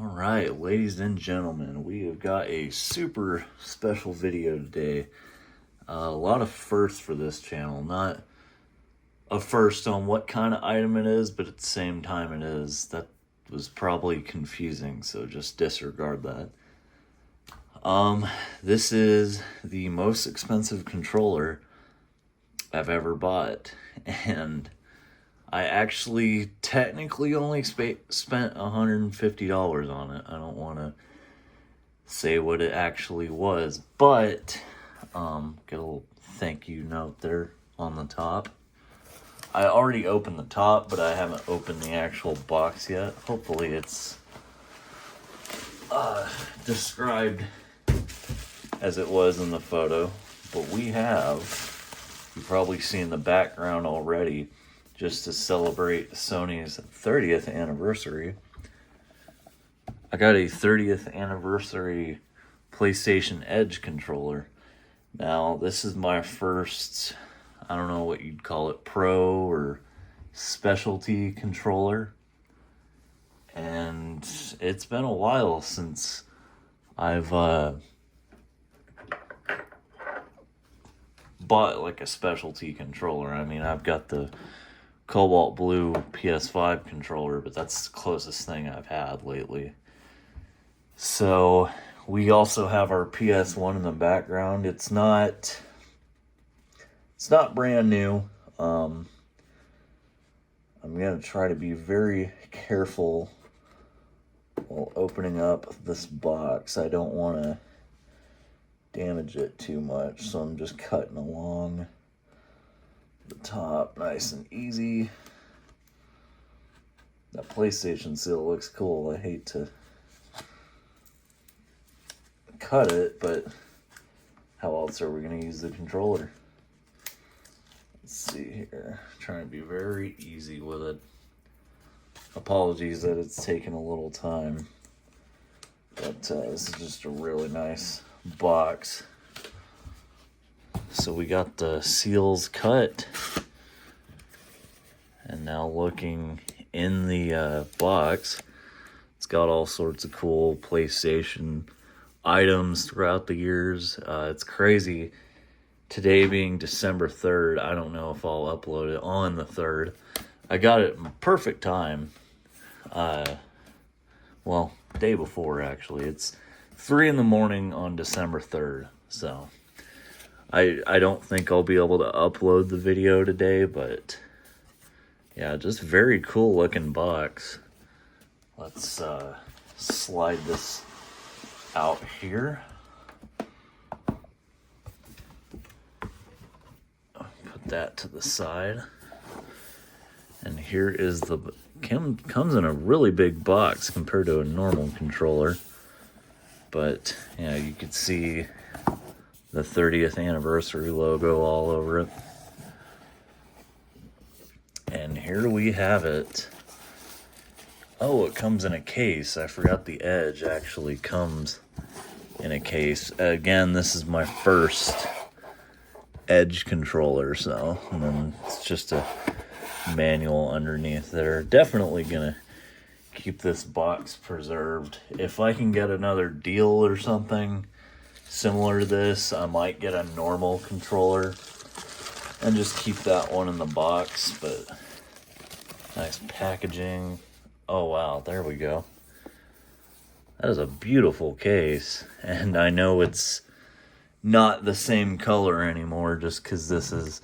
Alright, ladies and gentlemen, we have got a super special video today. A lot of firsts for this channel. Not a first on what kind of item it is, but at the same time it is. That was probably confusing, so just disregard that. This is the most expensive controller I've ever bought, and I actually technically only spent $150 on it. I don't want to say what it actually was, but get a little thank you note there on the top. I already opened the top, but I haven't opened the actual box yet. Hopefully it's described as it was in the photo, but you've probably seen the background already, just to celebrate Sony's 30th anniversary. I got a 30th anniversary PlayStation Edge controller. Now, this is my first, I don't know what you'd call it, pro or specialty controller. And it's been a while since I've bought like a specialty controller. I mean, I've got the Cobalt Blue PS5 controller, but that's the closest thing I've had lately. So we also have our PS1 in the background. It's not brand new. I'm gonna try to be very careful while opening up this box. I don't want to damage it too much, so I'm just cutting along the top nice and easy. That PlayStation seal looks cool. I hate to cut it, but how else are we going to use the controller? Let's see here. Trying to be very easy with it. Apologies that it's taken a little time, but this is just a really nice box. So we got the seals cut, and now looking in the box, it's got all sorts of cool PlayStation items throughout the years. It's crazy. Today being December 3rd, I don't know if I'll upload it on the 3rd. I got it in perfect time. Well, day before actually. It's 3 in the morning on December 3rd, so I don't think I'll be able to upload the video today, but yeah, just very cool looking box. Let's slide this out here. Put that to the side. And here is comes in a really big box compared to a normal controller. But yeah, you could see the 30th anniversary logo all over it. And here we have it. Oh, it comes in a case. I forgot the Edge actually comes in a case. Again, this is my first Edge controller, so, and then it's just a manual underneath there. Definitely gonna keep this box preserved. If I can get another deal or something similar to this, I might get a normal controller and just keep that one in the box. But nice packaging. Oh wow, there we go. That is a beautiful case, and I know it's not the same color anymore just because this is,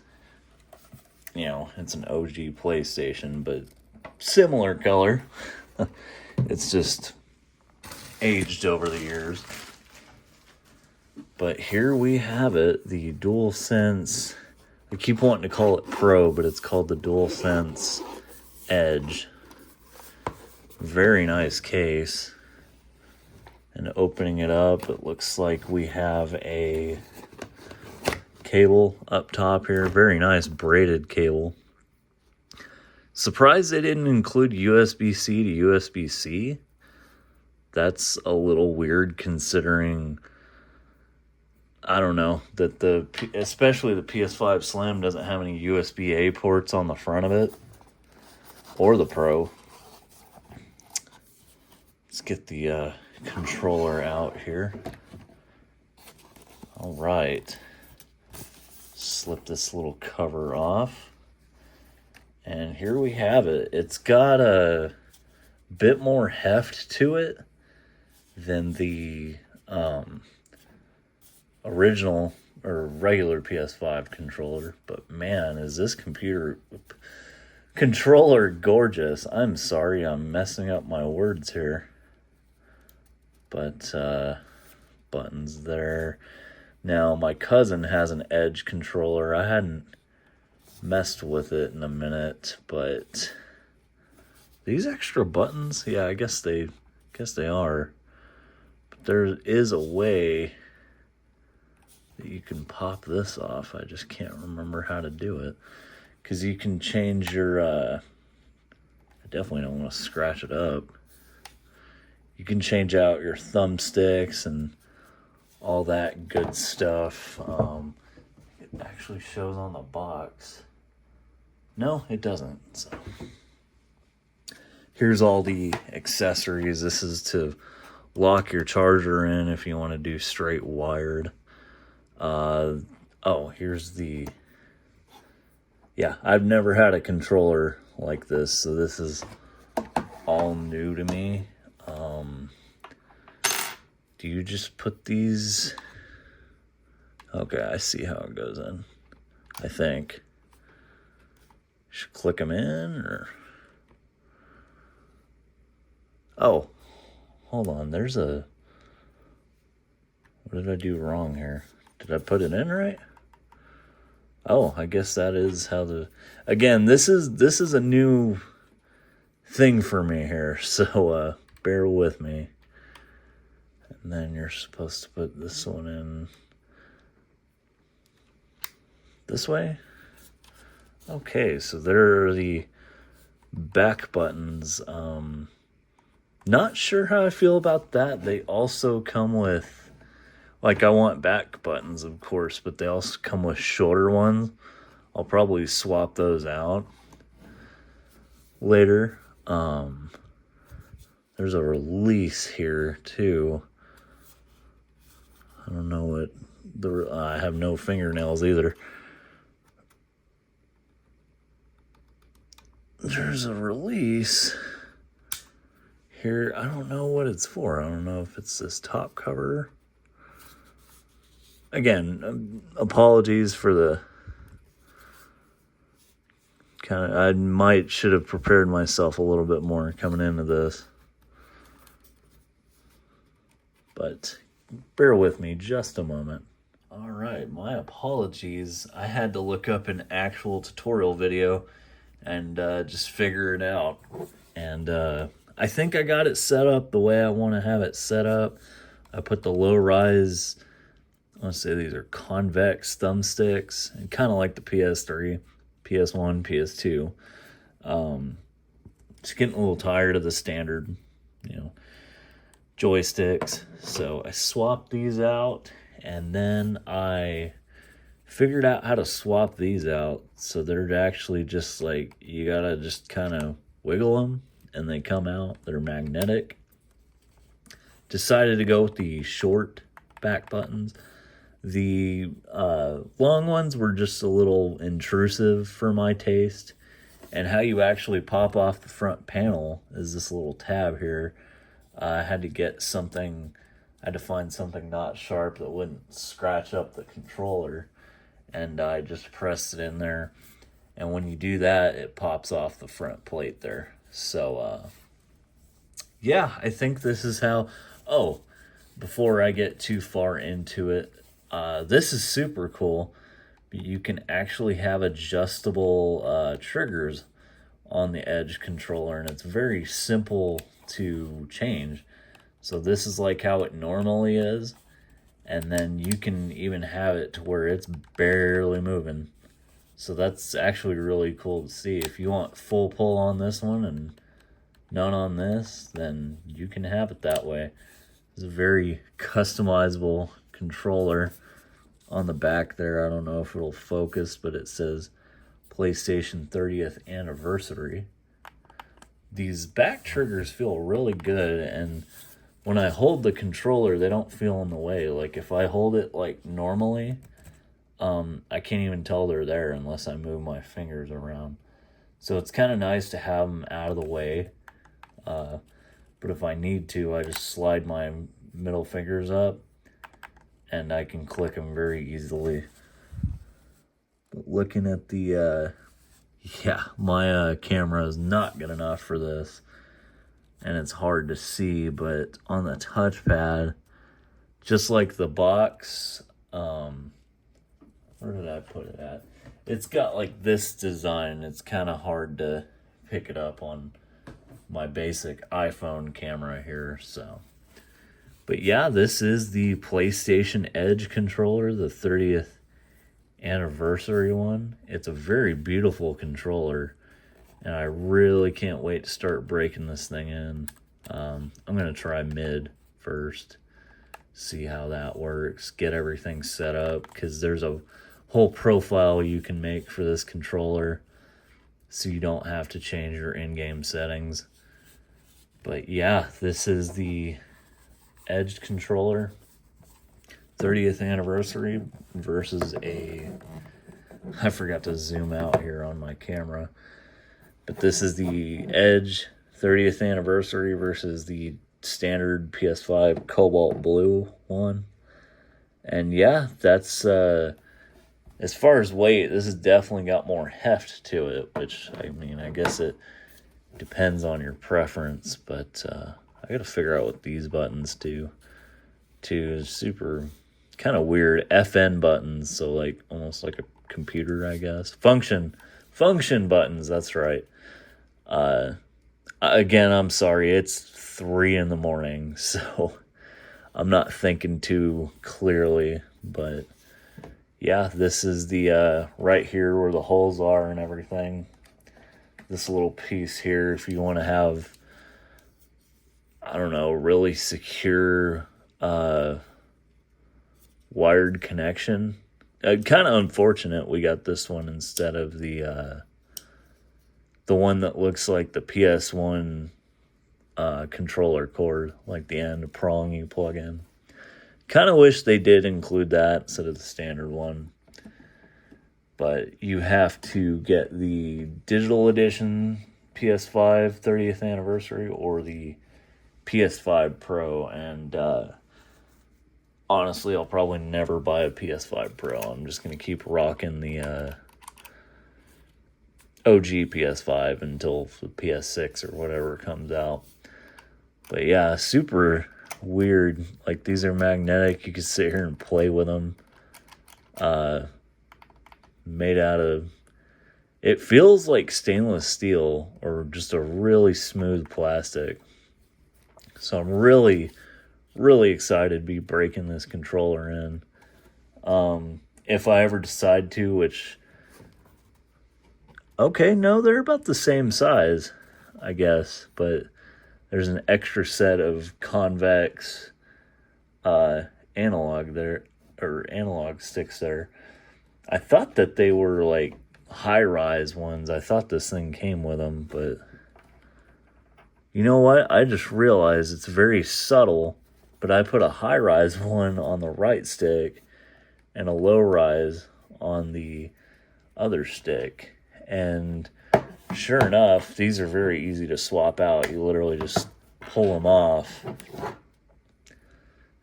you know, it's an OG PlayStation, but similar color. It's just aged over the years. But here we have it, the DualSense. I keep wanting to call it Pro, but it's called the DualSense Edge. Very nice case. And opening it up, it looks like we have a cable up top here. Very nice braided cable. Surprised they didn't include USB-C to USB-C. That's a little weird considering, I don't know, that especially the PS5 Slim doesn't have any USB-A ports on the front of it, or the Pro. Let's get the controller out here. All right. Slip this little cover off. And here we have it. It's got a bit more heft to it than the original or regular PS5 controller. But man, is this controller gorgeous. I'm sorry I'm messing up my words here. But buttons there. Now my cousin has an Edge controller. I hadn't messed with it in a minute, but these extra buttons, yeah, I guess they are. But there is a way that you can pop this off. I just can't remember how to do it. Because you can change your, I definitely don't want to scratch it up. You can change out your thumbsticks and all that good stuff. It actually shows on the box. No, it doesn't. So here's all the accessories. This is to lock your charger in if you want to do straight wired. Oh, here's the... Yeah, I've never had a controller like this, so this is all new to me. Do you just put these... Okay, I see how it goes in. I think. Should click them in, or... Oh, hold on, there's a... What did I do wrong here? Did I put it in right? Oh, I guess that is how the... Again, this is a new thing for me here, so bear with me. And then you're supposed to put this one in this way. Okay, so there are the back buttons. Not sure how I feel about that. They also come with, like, I want back buttons, of course, but they also come with shorter ones. I'll probably swap those out later. There's a release here, too. I don't know what... I have no fingernails, either. There's a release here. I don't know what it's for. I don't know if it's this top cover. Again, apologies for the kind of... I should have prepared myself a little bit more coming into this. But bear with me just a moment. All right, my apologies. I had to look up an actual tutorial video and just figure it out. And I think I got it set up the way I want to have it set up. I put the low rise... I want to say these are convex thumbsticks, and kind of like the PS3, PS1, PS2. Just getting a little tired of the standard, joysticks. So I swapped these out, and then I figured out how to swap these out so they're actually just like, you gotta just kind of wiggle them, and they come out. They're magnetic. Decided to go with the short back buttons. The long ones were just a little intrusive for my taste. And how you actually pop off the front panel is this little tab here. I had to find something not sharp that wouldn't scratch up the controller. And I just pressed it in there. And when you do that, it pops off the front plate there. So, yeah, I think this is how... Oh, before I get too far into it, this is super cool. You can actually have adjustable triggers on the Edge controller, and it's very simple to change. So this is like how it normally is, and then you can even have it to where it's barely moving. So that's actually really cool to see. If you want full pull on this one and none on this, then you can have it that way. It's a very customizable controller. On the back there, I don't know if it'll focus, but it says PlayStation 30th anniversary. these back triggers feel really good, and when I hold the controller, they don't feel in the way. Like if I hold it like normally, I can't even tell they're there unless I move my fingers around. So it's kind of nice to have them out of the way. But if I need to, I just slide my middle fingers up and I can click them very easily. But looking at the, yeah, my camera is not good enough for this. And it's hard to see, but on the touchpad, just like the box, where did I put it at? It's got like this design. It's kind of hard to pick it up on my basic iPhone camera here, so. But yeah, this is the PlayStation Edge controller, the 30th anniversary one. It's a very beautiful controller, and I really can't wait to start breaking this thing in. I'm going to try mid first, see how that works, get everything set up, because there's a whole profile you can make for this controller, so you don't have to change your in-game settings. But yeah, this is the Edge controller, 30th anniversary versus I forgot to zoom out here on my camera, but this is the Edge 30th anniversary versus the standard PS5 Cobalt Blue one. And yeah, that's, as far as weight, this has definitely got more heft to it, which, I mean, I guess it depends on your preference, but I gotta figure out what these buttons do too. Super kind of weird FN buttons, so like almost like a computer, I guess. Function buttons, that's right. Again, I'm sorry, it's 3 a.m, so I'm not thinking too clearly, but yeah, this is the right here where the holes are and everything. This little piece here, if you want to have, I don't know, really secure wired connection. Kind of unfortunate we got this one instead of the one that looks like the PS1 controller cord, like the end prong you plug in. Kind of wish they did include that instead of the standard one. But you have to get the digital edition PS5 30th anniversary or the PS5 Pro, and honestly, I'll probably never buy a PS5 Pro. I'm just going to keep rocking the OG PS5 until the PS6 or whatever comes out. But yeah, super weird. Like, these are magnetic. You can sit here and play with them. Made out of, it feels like stainless steel or just a really smooth plastic. So I'm really, really excited to be breaking this controller in. If I ever decide to, which, okay, no, they're about the same size, I guess, but there's an extra set of convex analog there, or analog sticks there. I thought that they were like high-rise ones. I thought this thing came with them, but you know what? I just realized it's very subtle, but I put a high-rise one on the right stick and a low-rise on the other stick. And sure enough, these are very easy to swap out. You literally just pull them off,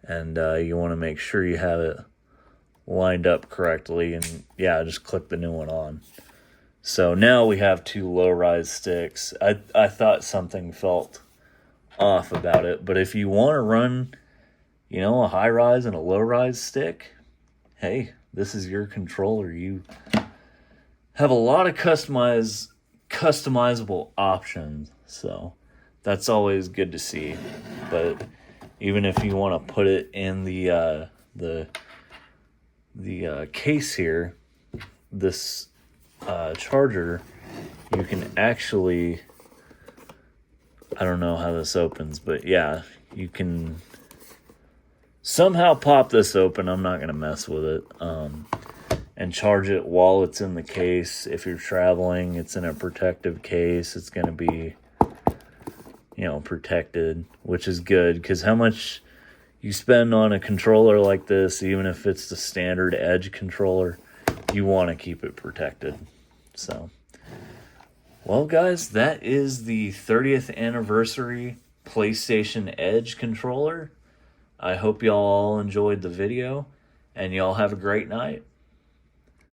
and you want to make sure you have it lined up correctly, and yeah, just click the new one on. So now we have 2 low-rise sticks. I thought something felt off about it, but if you want to run, you know, a high-rise and a low-rise stick, hey, this is your controller. You have a lot of customizable options, so that's always good to see. But even if you want to put it in the case here, this charger, you can actually, I don't know how this opens, but yeah, you can somehow pop this open. I'm not going to mess with it. And charge it while it's in the case. If you're traveling, it's in a protective case. It's going to be protected, which is good, because how much you spend on a controller like this, even if it's the standard Edge controller, you want to keep it protected. So, well, guys, that is the 30th anniversary PlayStation Edge controller. I hope y'all all enjoyed the video, and y'all have a great night.